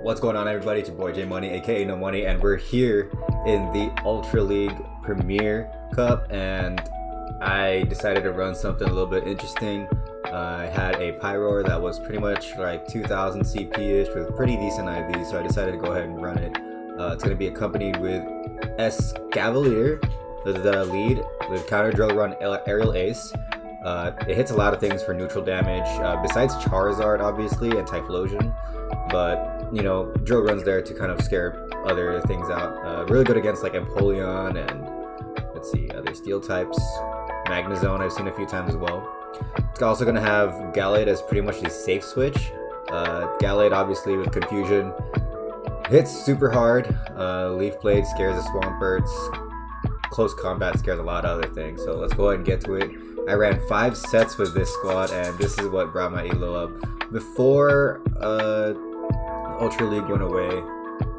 What's going on, everybody? It's your boy J Money, aka No Money, and we're here in the Ultra League Premier Cup, and I decided to run something a little bit interesting. I had a Pyroar that was pretty much like 2000 CP-ish with pretty decent IV, so I decided to go ahead and run it. It's going to be accompanied with Escavalier, the lead, with counter drill run Aerial Ace. It hits a lot of things for neutral damage, besides Charizard obviously and Typhlosion, but you know, drill runs there to kind of scare other things out. Really good against like Empoleon and let's see, other steel types. Magnezone I've seen a few times as well. It's also going to have Gallade as pretty much the safe switch. Gallade obviously with Confusion hits super hard. Leaf Blade scares the Swampert. Close combat scares a lot of other things, so let's go ahead and get to it. I ran 5 sets with this squad, and this is what brought my elo up. Before Ultra League went away,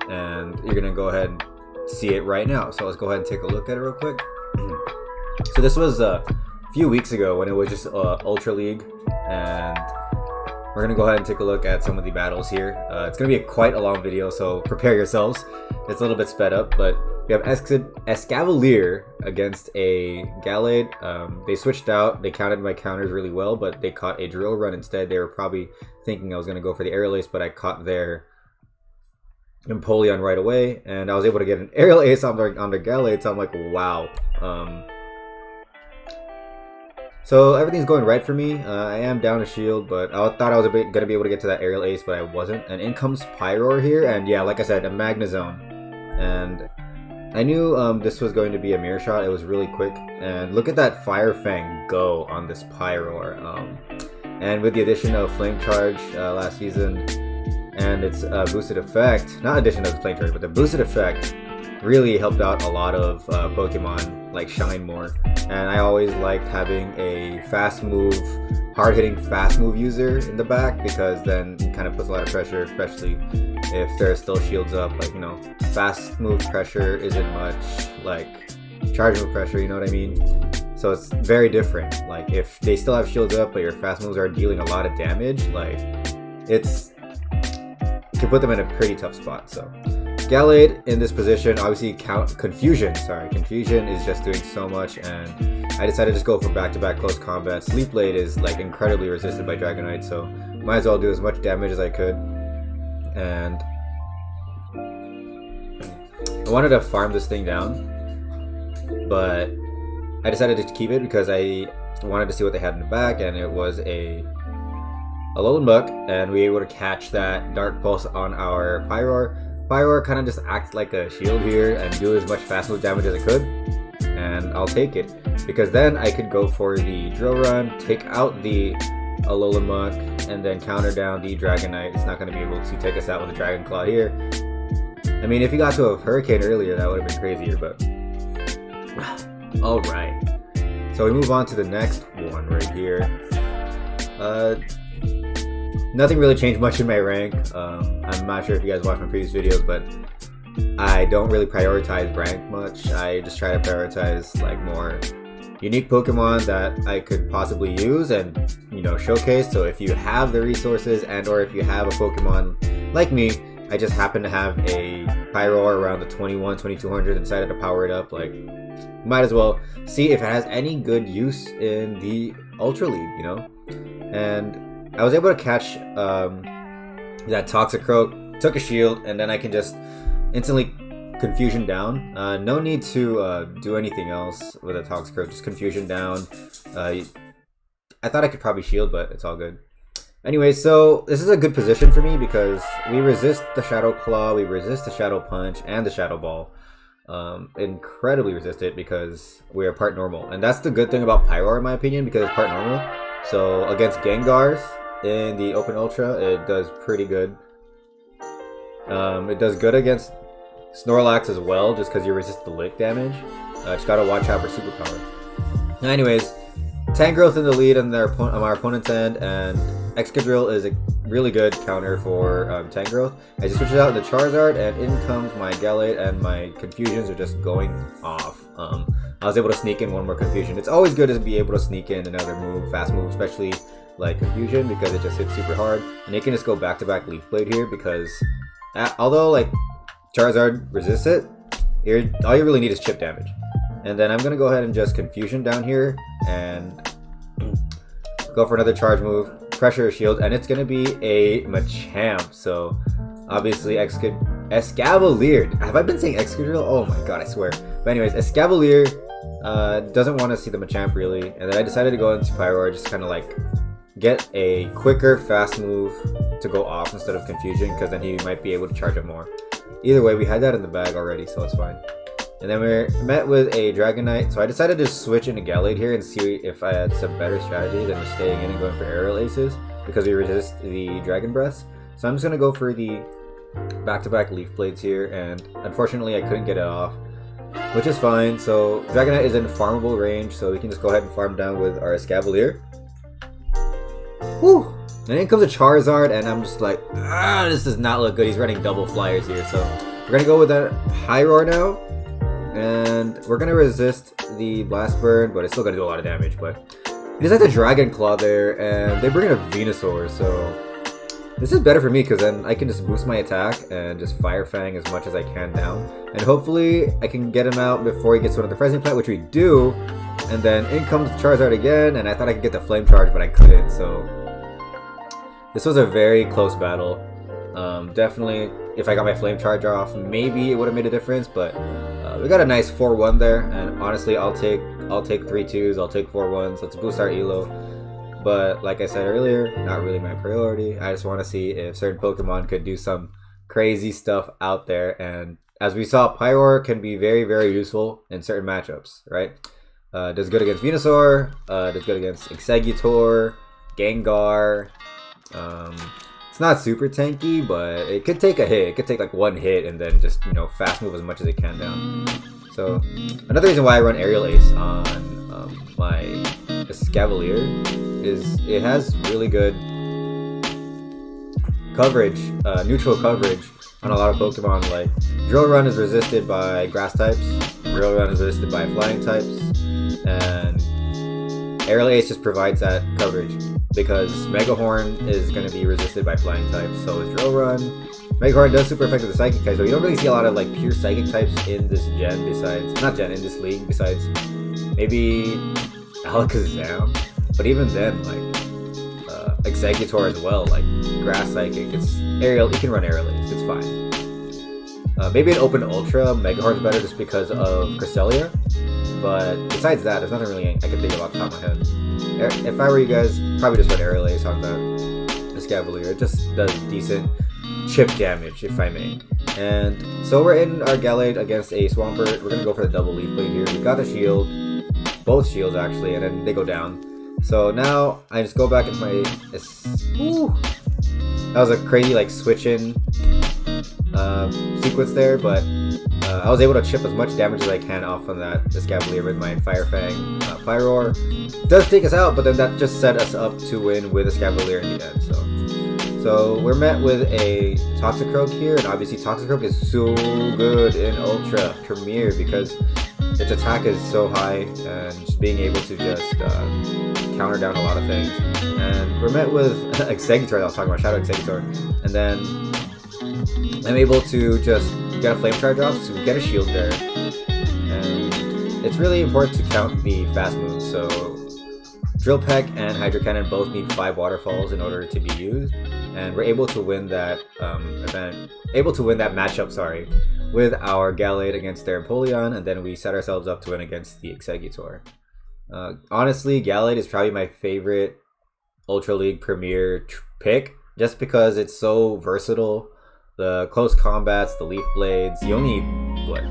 and you're gonna go ahead and see it right now. So let's go ahead and take a look at it real quick. So this was a few weeks ago when it was just Ultra League, and we're gonna go ahead and take a look at some of the battles here. It's gonna be quite a long video, so prepare yourselves. It's a little bit sped up, but we have Escavalier against a Gallade. They switched out. They counted my counters really well, but they caught a drill run instead. They were probably thinking I was going to go for the Aerial Ace, but I caught their Empoleon right away, and I was able to get an Aerial Ace on the Gallade, so I'm like, wow. So everything's going right for me. I am down a shield, but I thought I was going to be able to get to that Aerial Ace, but I wasn't. And in comes Pyroar here, and yeah, like I said, a Magnezone. And I knew this was going to be a mirror shot. It was really quick, and look at that Fire Fang go on this Pyroar. And with the addition of Flame Charge last season and its boosted effect, not addition of Flame Charge, but the boosted effect really helped out a lot of Pokemon like shine more. And I always liked having a fast move, hard-hitting fast move user in the back, because then it kind of puts a lot of pressure, especially if there's still shields up. Like, you know, fast move pressure isn't much like charge move pressure, you know what I mean? So it's very different. Like, if they still have shields up but your fast moves are dealing a lot of damage, like, you can put them in a pretty tough spot. So Gallade in this position, obviously Confusion is just doing so much, and I decided to just go for back-to-back close combats. Leaf Blade is like incredibly resisted by Dragonite, so might as well do as much damage as I could. And I wanted to farm this thing down, but I decided to keep it because I wanted to see what they had in the back, and it was a Alolan Muck, and we were able to catch that Dark Pulse on our Pyroar. Pyroar kind of just acts like a shield here and do as much fast move damage as I could, and I'll take it, because then I could go for the Drill Run, take out the Alolan Muck, and then counter down the Dragonite. It's not going to be able to take us out with a Dragon Claw here. I mean, if he got to a Hurricane earlier, that would have been crazier, but alright. So we move on to the next one right here. Nothing really changed much in my rank. I'm not sure if you guys watched my previous videos, but I don't really prioritize rank much. I just try to prioritize like more unique Pokemon that I could possibly use and, you know, showcase. So if you have the resources, and or if you have a Pokemon like me, I just happen to have a Pyroar around the 2200 and decided to power it up, like, might as well see if it has any good use in the Ultra League, you know? And I was able to catch that Toxicroak, took a shield, and then I can just instantly Confusion down. No need to do anything else with a Toxicroak, just Confusion down. I thought I could probably shield, but it's all good. Anyway, so this is a good position for me because we resist the Shadow Claw, we resist the Shadow Punch, and the Shadow Ball. Incredibly resist it because we are part normal. And that's the good thing about Pyroar, in my opinion, because it's part normal. So against Gengars in the Open Ultra, it does pretty good. It does good against Snorlax as well, just because you resist the lick damage. Just gotta watch out for Superpower. Anyways, Tangrowth in the lead on our opponent's end, and Excadrill is a really good counter for Tangrowth. I just switched it out into Charizard, and in comes my Gallade, and my Confusions are just going off. I was able to sneak in one more Confusion. It's always good to be able to sneak in another move, fast move, especially like Confusion, because it just hits super hard. And you can just go back-to-back Leaf Blade here, because although like Charizard resists it, all you really need is chip damage. And then I'm gonna go ahead and just Confusion down here and go for another charge move, pressure shield, and it's gonna be a Machamp. So obviously Escavalier. Have I been saying Excadrill? Oh my god, I swear. But anyways, Escavalier doesn't want to see the Machamp really, and then I decided to go into Pyroar, just kind of like get a quicker fast move to go off instead of Confusion, because then he might be able to charge it more. Either way, we had that in the bag already, so it's fine. And then we're met with a Dragonite, so I decided to switch into Gallade here and see if I had some better strategy than just staying in and going for Aerial Aces, because we resist the Dragon Breaths. So I'm just going to go for the back-to-back Leaf Blades here, and unfortunately I couldn't get it off, which is fine. So Dragonite is in farmable range, so we can just go ahead and farm down with our Escavalier. Woo! And in comes a Charizard, and I'm just like, this does not look good. He's running double flyers here, so we're going to go with a Pyroar now. And we're going to resist the Blast Burn, but it's still going to do a lot of damage. But he just has the Dragon Claw there, and they bring in a Venusaur, so this is better for me because then I can just boost my attack and just Fire Fang as much as I can down. And hopefully I can get him out before he gets one of the Frenzy Plant, which we do. And then in comes Charizard again, and I thought I could get the Flame Charge, but I couldn't, so this was a very close battle. Definitely, if I got my Flame Charge off, maybe it would have made a difference, but we got a nice 4-1 there, and honestly, I'll take 3 2s, I'll take 4 1s. Let's boost our elo. But like I said earlier, not really my priority. I just want to see if certain Pokemon could do some crazy stuff out there, and as we saw, Pyroar can be very, very useful in certain matchups, right? Does good against Venusaur, does good against Exeggutor, Gengar. It's not super tanky, but it could take a hit. It could take like one hit and then just, you know, fast move as much as it can down. So another reason why I run Aerial Ace on my Escavalier is it has really good coverage, neutral coverage on a lot of Pokemon. Like Drill Run is resisted by grass types, Drill Run is resisted by flying types, and Aerial Ace just provides that coverage because Mega Horn is going to be resisted by flying types, so is Drill Run. Mega Horn does super effective with Psychic types, so you don't really see a lot of like pure Psychic types in this gen besides, not gen, in this league, besides maybe Alakazam. But even then, like Exeggutor as well, like Grass Psychic, it's Aerial, you can run Aerial Ace, it's fine. Maybe an Open Ultra, Mega Horn's better just because of Cresselia. But besides that, there's nothing really I can think of off the top of my head. If I were you guys, probably just run Aerial Ace on the Escavalier. It just does decent chip damage, if I may. And so we're in our Gallade against a Swampert. We're going to go for the double Leaf Blade here. We got the shield, both shields actually, and then they go down. So now I just go back into my... That was a crazy like switch-in sequence there, but I was able to chip as much damage as I can off on that Escavalier with my Fire Fang. Pyroar does take us out, but then that just set us up to win with Escavalier in the end. So we're met with a Toxicroak here, and obviously Toxicroak is so good in Ultra Premier because its attack is so high, and just being able to just counter down a lot of things. And we're met with Exeggutor, I was talking about, Shadow Exeggutor, and then I'm able to just get a Flame Charge off, so we get a shield there. And it's really important to count the fast moves, so Drill Peck and Hydro Cannon both need 5 waterfalls in order to be used, and we're able to win that matchup, with our Gallade against their Empoleon, and then we set ourselves up to win against the Exeggutor. Honestly, Gallade is probably my favorite Ultra League Premier pick, just because it's so versatile. The close combats, the Leaf Blades, you only need, what,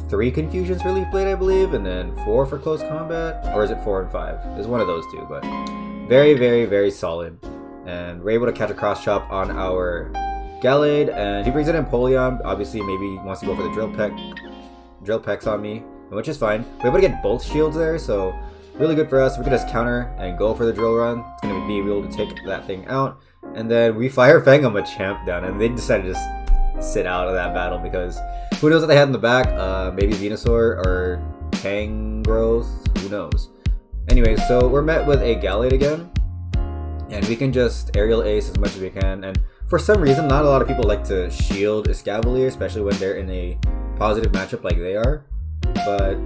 3 Confusions for Leaf Blade, I believe, and then 4 for close combat? Or is it 4 and 5? It's one of those two, but very, very, very solid. And we're able to catch a Cross Chop on our Gallade, and he brings in Empoleon. Obviously, maybe he wants to go for the Drill Pecks on me, which is fine. We're able to get both shields there, so really good for us. We can just counter and go for the Drill Run. It's going to be able to take that thing out. And then we Fire Fang a Machamp down, and they decided to just sit out of that battle because who knows what they had in the back? Maybe Venusaur or Tangrowth, who knows? Anyways, so we're met with a Gallade again, and we can just Aerial Ace as much as we can. And for some reason, not a lot of people like to shield Escavalier, especially when they're in a positive matchup like they are. But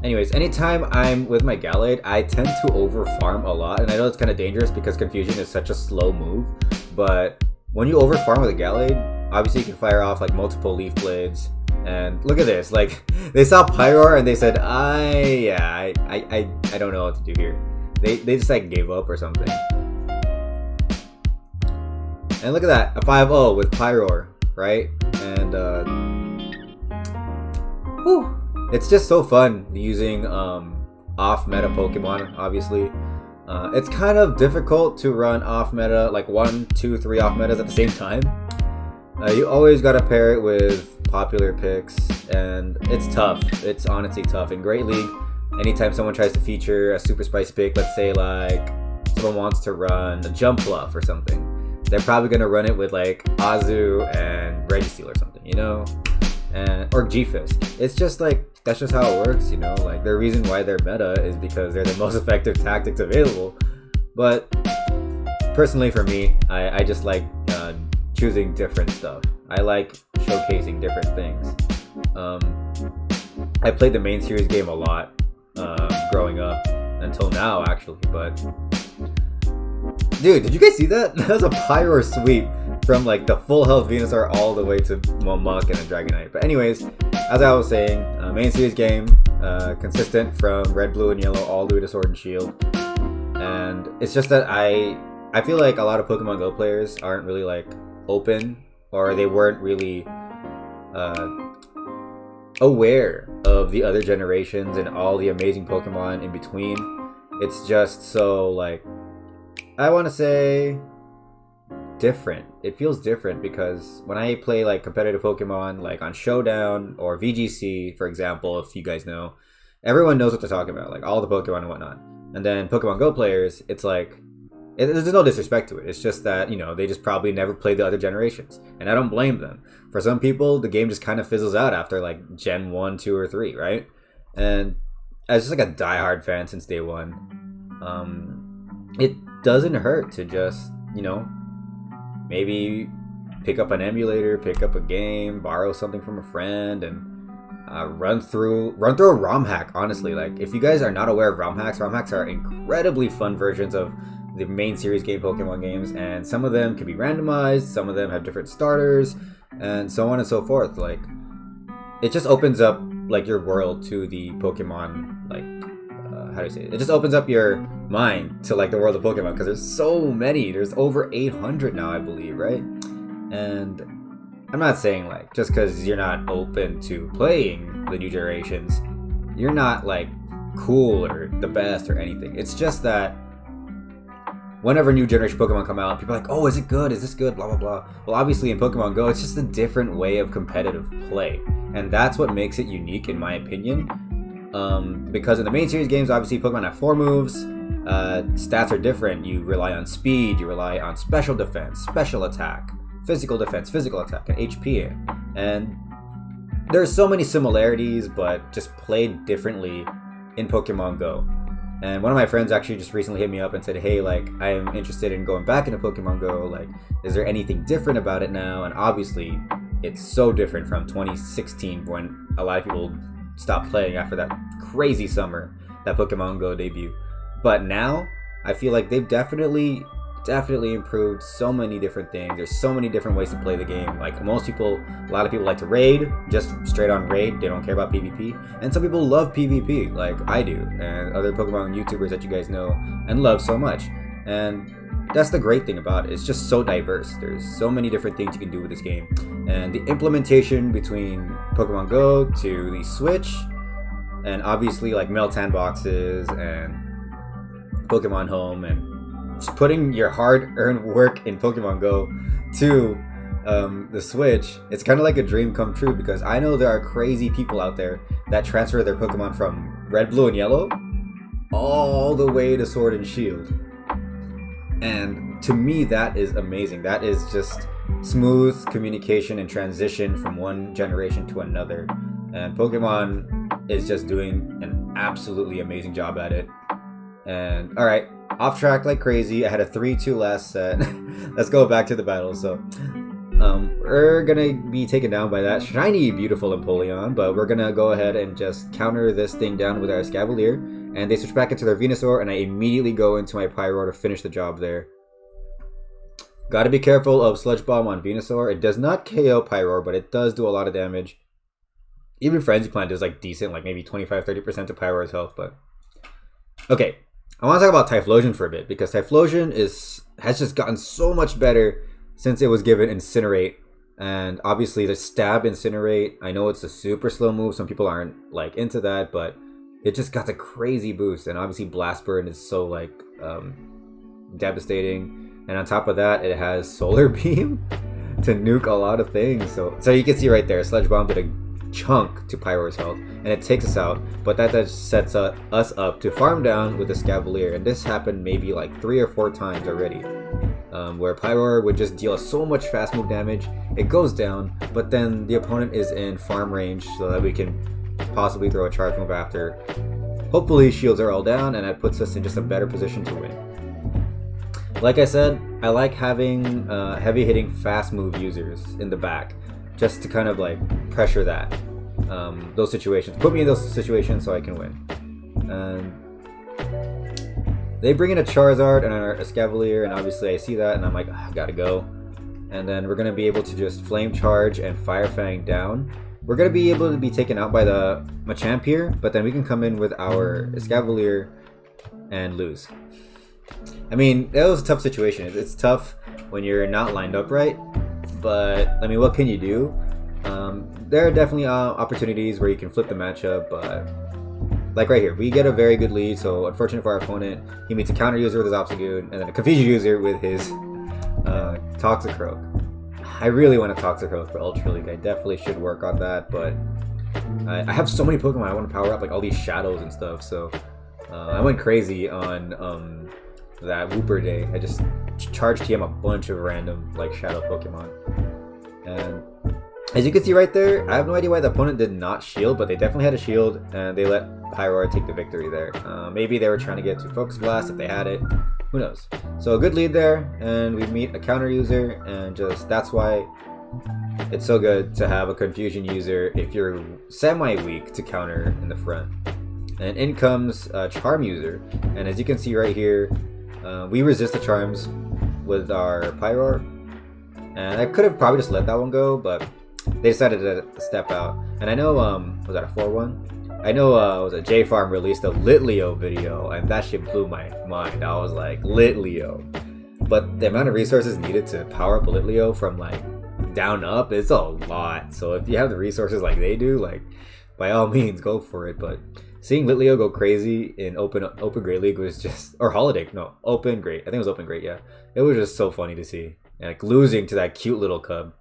anyways, anytime I'm with my Gallade, I tend to over farm a lot, and I know it's kind of dangerous because Confusion is such a slow move, but when you over farm with a Gallade, obviously you can fire off like multiple Leaf Blades, and look at this, like they saw Pyroar and they said, I don't know what to do here. They just like gave up or something. And look at that, a 5-0 with Pyroar, right? And whew. It's just so fun using off-meta Pokemon, obviously. It's kind of difficult to run off-meta, like 1, 2, 3 off-metas at the same time. You always gotta pair it with popular picks, and it's tough. It's honestly tough. In Great League, anytime someone tries to feature a super spicy pick, let's say like someone wants to run a Jump Fluff or something, they're probably gonna run it with like Azu and Registeel or something, you know? Or G-Fist. It's just like, that's just how it works, you know? Like, the reason why they're meta is because they're the most effective tactics available. But personally for me, I just like choosing different stuff. I like showcasing different things. I played the main series game a lot growing up, until now actually, but dude, did you guys see that? That was a Pyroar sweep from like the full health Venusaur all the way to Momok and a Dragonite. But anyways, as I was saying, main series game, consistent from red, blue, and yellow all the way to Sword and Shield. And it's just that I feel like a lot of Pokemon Go players aren't really like open, or they weren't really aware of the other generations and all the amazing Pokemon in between. It's just so like, I want to say different. It feels different because when I play like competitive Pokemon, like on Showdown or VGC, for example, if you guys know, everyone knows what they're talking about, like all the Pokemon and whatnot. And then Pokemon Go players, it's like, there's no disrespect to it. It's just that, you know, they just probably never played the other generations. And I don't blame them. For some people, the game just kind of fizzles out after like Gen 1, 2, or 3, right? And as just like a diehard fan since day one, it doesn't hurt to just, you know, maybe pick up an emulator, pick up a game, borrow something from a friend, and run through a ROM hack. Honestly, like if you guys are not aware of ROM hacks are incredibly fun versions of the main series game Pokemon games, and some of them can be randomized, some of them have different starters, and so on and so forth. Like it just opens up like your world to the Pokemon, like how do you say it? It just opens up your mind to like the world of Pokemon, because there's so many. There's over 800 now, I believe, right? And I'm not saying like just because you're not open to playing the new generations, you're not like cool or the best or anything. It's just that whenever new generation Pokemon come out, people are like, oh, is it good? Is this good? Blah, blah, blah. Well, obviously in Pokemon Go, it's just a different way of competitive play. And that's what makes it unique, in my opinion. Because in the main series games, obviously Pokemon have 4 moves. Stats are different. You rely on speed, you rely on special defense, special attack, physical defense, physical attack, and HP. And there's so many similarities, but just played differently in Pokemon Go. And one of my friends actually just recently hit me up and said, hey, like, I am interested in going back into Pokemon Go. Like, is there anything different about it now? And obviously, it's so different from 2016 when a lot of people stopped playing after that crazy summer, that Pokemon Go debut. But now, I feel like they've definitely improved so many different things. There's so many different ways to play the game. Like most people, a lot of people like to raid, just straight on raid. They don't care about PvP. And some people love PvP, like I do, and other Pokemon YouTubers that you guys know and love so much. And that's the great thing about it. It's just so diverse. There's so many different things you can do with this game. And the implementation between Pokemon Go to the Switch, and obviously like Meltan boxes and Pokemon Home, and just putting your hard-earned work in Pokemon Go to the Switch, it's kind of like a dream come true, because I know there are crazy people out there that transfer their Pokemon from Red, Blue, and Yellow all the way to Sword and Shield. And to me, that is amazing. That is just smooth communication and transition from one generation to another. And Pokemon is just doing an absolutely amazing job at it. And alright, off track like crazy. I had a 3-2 last set. Let's go back to the battle. So we're gonna be taken down by that shiny, beautiful Empoleon, but we're gonna go ahead and just counter this thing down with our Escavalier, and they switch back into their Venusaur, and I immediately go into my Pyroar to finish the job there. Gotta be careful of Sludge Bomb on Venusaur. It does not KO Pyroar, but it does do a lot of damage. Even Frenzy Plant is like decent, like maybe 25-30% of Pyroar's health, but... Okay, I want to talk about Typhlosion for a bit, because Typhlosion has just gotten so much better since it was given Incinerate. And obviously the Stab Incinerate, I know it's a super slow move, some people aren't like into that, but it just got a crazy boost. And obviously Blast Burn is so like devastating. And on top of that, it has Solar Beam to nuke a lot of things. So you can see right there, Sludge Bomb did a chunk to Pyroar's health, and it takes us out, but that just sets us up to farm down with the Escavalier. And this happened maybe like 3 or 4 times already, where Pyroar would just deal so much fast move damage, it goes down, but then the opponent is in farm range so that we can possibly throw a charge move after. Hopefully shields are all down, and that puts us in just a better position to win. Like I said, I like having heavy hitting fast move users in the back, just to kind of like pressure that, those situations. Put me in those situations so I can win. And they bring in a Charizard and our Escavalier, and obviously I see that and I'm like, I gotta go. And then we're gonna be able to just Flame Charge and Fire Fang down. We're gonna be able to be taken out by the Machamp here, but then we can come in with our Escavalier and lose. I mean, that was a tough situation. It's tough when you're not lined up right. But, I mean, what can you do? There are definitely opportunities where you can flip the matchup, but like right here, we get a very good lead, so unfortunate for our opponent. He meets a counter user with his Obstagoon, and then a Confusion user with his Toxicroak. I really want a Toxicroak for Ultra League. I definitely should work on that, but I have so many Pokemon I want to power up, like all these shadows and stuff, so I went crazy on that Wooper day. I just charged TM a bunch of random like shadow Pokemon, and as you can see right there, I have no idea why the opponent did not shield, but they definitely had a shield, and they let Pyroar take the victory there. Maybe they were trying to get to Focus Blast if they had it, who knows. So a good lead there, and we meet a counter user, and just that's why it's so good to have a Confusion user if you're semi-weak to counter in the front. And in comes a Charm user, and as you can see right here, we resist the charms with our Pyroar, and I could have probably just let that one go, but they decided to step out. And I know, was that a 4-1? I know it was a J-Farm released a Litleo video, and that shit blew my mind. I was like, Litleo. But the amount of resources needed to power up a Litleo from like down up is a lot. So if you have the resources like they do, like by all means go for it. But seeing Litleo go crazy in Open Great League was just, or Holiday, no, Open Great. I think it was Open Great, yeah. It was just so funny to see. And like losing to that cute little cub.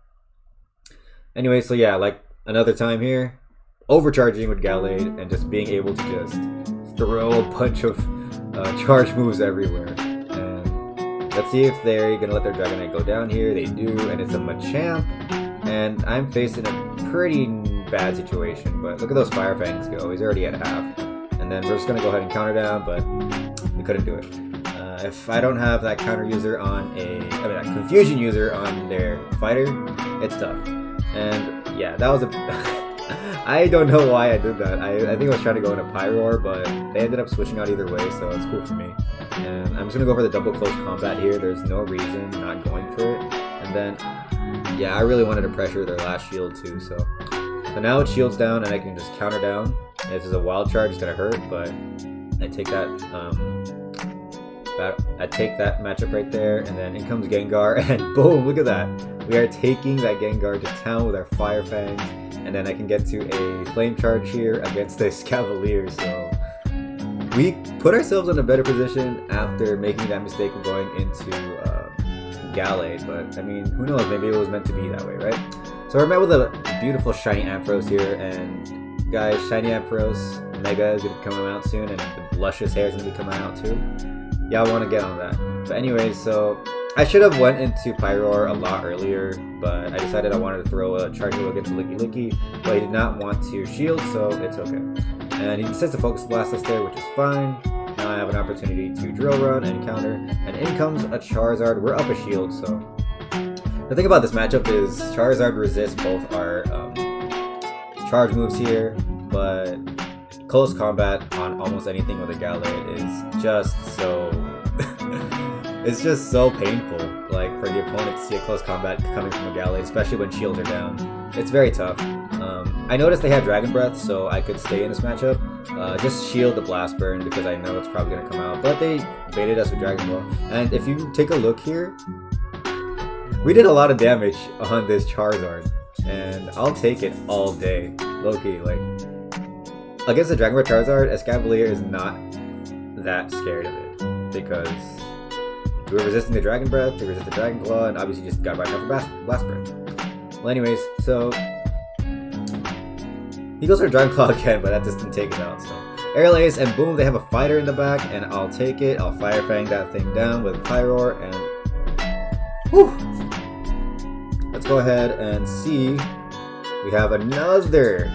Anyway, so yeah, like another time here, overcharging with Gallade and just being able to just throw a bunch of charge moves everywhere. And let's see if they're gonna let their Dragonite go down here. They do, and it's a Machamp. And I'm facing a pretty bad situation, but look at those Fire Fangs go. He's already at half. And then we're just gonna go ahead and counter down, but we couldn't do it. If I don't have that counter user on that Confusion user on their fighter, it's tough. And yeah, that was I don't know why I did that. I think I was trying to go into Pyroar, but they ended up switching out either way, so it's cool for me. And I'm just gonna go for the double close combat here. There's no reason not going for it. And then yeah, I really wanted to pressure their last shield too, so now it shields down and I can just counter down. And if it's a wild charge, it's gonna hurt, but I take that matchup right there, and then in comes Gengar, and boom, look at that. We are taking that Gengar to town with our Fire Fangs, and then I can get to a Flame Charge here against this Cavalier, so we put ourselves in a better position after making that mistake of going into Gallade, but I mean, who knows, maybe it was meant to be that way, right? So we're met with a beautiful shiny Ampharos here, and guys, shiny Ampharos Mega is going to be coming out soon, and the luscious hair is going to be coming out too. Yeah, I want to get on that. But anyway, so I should have went into Pyroar a lot earlier, but I decided I wanted to throw a charge move against Licky Licky, but he did not want to shield, so it's okay. And he decides to Focus Blast us there, which is fine. Now I have an opportunity to drill run and counter, and in comes a Charizard. We're up a shield, so the thing about this matchup is Charizard resists both our charge moves here, but close combat on almost anything with a Gallade is just so it's just so painful, like for the opponent to see a close combat coming from a Gallade, especially when shields are down. It's very tough. I noticed they had Dragon Breath, so I could stay in this matchup. Just shield the Blast Burn because I know it's probably going to come out, but they baited us with Dragon Ball. And if you take a look here, we did a lot of damage on this Charizard, and I'll take it all day. Low-key, like, against the Dragon Breath Charizard, Escavalier is not that scared of it, because we were resisting the Dragon Breath, we resisted the Dragon Claw, and obviously just got right off the Blast Burn. Well, anyways, so he goes for a Dragon Claw again, but that just didn't take it out, so Aerial Ace, and boom, they have a fighter in the back, and I'll take it. I'll Fire Fang that thing down with Pyroar, and whew! Let's go ahead and see. We have another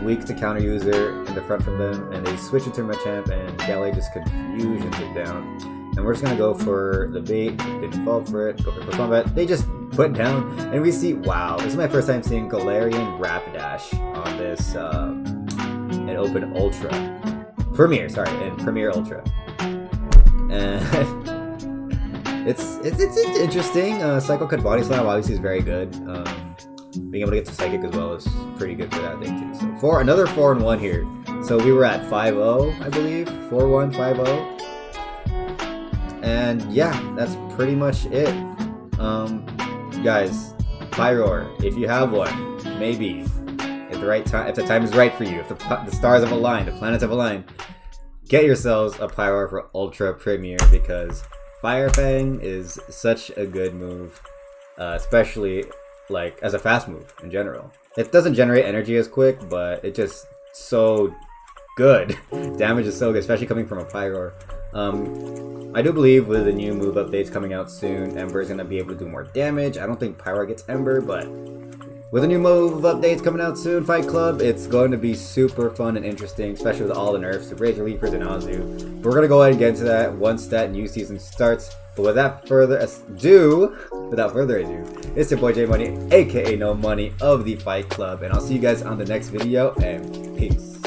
weak to counter user in the front from them, and they switch into Machamp, and Gallade just confusions it down. And we're just gonna go for the bait. Didn't fall for it. Go for combat. They just put down, and we see. Wow, this is my first time seeing Galarian Rapidash on this an Open Ultra Premier. Sorry, in Premier Ultra, and it's interesting. Psycho Cut Body Slam obviously is very good. Being able to get to Psychic as well is pretty good for that thing too. So for another 4-1 here. So we were at 5-0, I believe. 4-1, 5-0. And yeah, that's pretty much it. Guys, Pyroar, if you have one, maybe at the right time, if the time is right for you, if the stars have aligned, the planets have aligned, get yourselves a Pyroar for Ultra Premier, because Fire Fang is such a good move, especially like as a fast move in general. It doesn't generate energy as quick, but it just so good. Damage is so good, especially coming from a Pyroar. I do believe with the new move updates coming out soon, Ember is going to be able to do more damage. I don't think Pyroar gets Ember, but with the new move updates coming out soon, Fight Club, it's going to be super fun and interesting, especially with all the nerfs to Razor Leafers and Azu. But we're going to go ahead and get into that once that new season starts. But without further ado, it's your boy J Money, aka No Money of the Fight Club, and I'll see you guys on the next video, and peace.